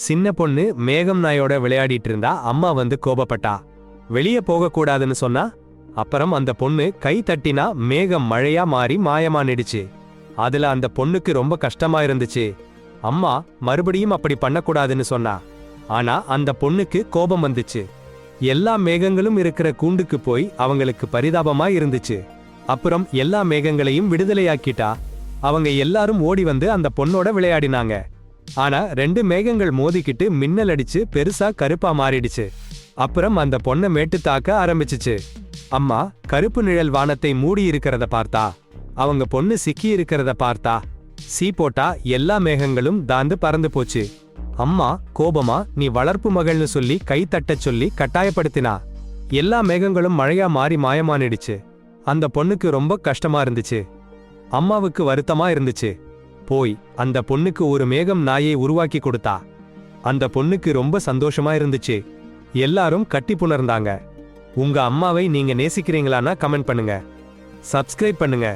சின்ன பொண்ணு மேகம் நாயோட விளையாடிட்டு இருந்தா அம்மா வந்து கோபப்பட்டா. வெளியே போகக்கூடாதுன்னு சொன்னா. அப்புறம் அந்த பொண்ணு கை தட்டினா மேகம் மழையா மாறி மாயமானிடுச்சு. அதுல அந்த பொண்ணுக்கு ரொம்ப கஷ்டமா இருந்துச்சு. அம்மா மறுபடியும் அப்படி பண்ணக்கூடாதுன்னு சொன்னா. ஆனா அந்த பொண்ணுக்கு கோபம் வந்துச்சு. எல்லா மேகங்களும் இருக்கிற கூண்டுக்கு போய் அவங்களுக்கு பரிதாபமா இருந்துச்சு. அப்புறம் எல்லா மேகங்களையும் விடுதலையாக்கிட்டா. அவங்க எல்லாரும் ஓடி வந்து அந்த பொண்ணோட விளையாடினாங்க. ஆனா 2 மேகங்கள் மோதிக்கிட்டு மின்னல் அடிச்சு பெருசா கருப்பா மாறிடுச்சு. அப்புறம் அந்த பொண்ணை மேட்டு தாக்க ஆரம்பிச்சுச்சு. அம்மா கருப்பு நிழல் வானத்தை மூடி இருக்கிறத பார்த்தா. அவங்க பொண்ணு சிக்கி இருக்கிறத பார்த்தா. சீ போட்டா எல்லா மேகங்களும் தாந்து பறந்து போச்சு. அம்மா கோபமா நீ வளர்ப்பு மகள்னு சொல்லி கை தட்டச் சொல்லி கட்டாயப்படுத்தினா. எல்லா மேகங்களும் மழையா மாறி மாயமானிடுச்சு. அந்த பொண்ணுக்கு ரொம்ப கஷ்டமா இருந்துச்சு. அம்மாவுக்கு வருத்தமா இருந்துச்சு. போய் அந்த பொண்ணுக்கு ஒரு மேகம் நாயை உருவாக்கி கொடுத்தா. அந்த பொண்ணுக்கு ரொம்ப சந்தோஷமா இருந்துச்சு. எல்லாரும் கட்டி புணர்ந்தாங்க. உங்க அம்மாவை நீங்க நேசிக்கிறீங்களான்னா கமெண்ட் பண்ணுங்க. சப்ஸ்கிரைப் பண்ணுங்க.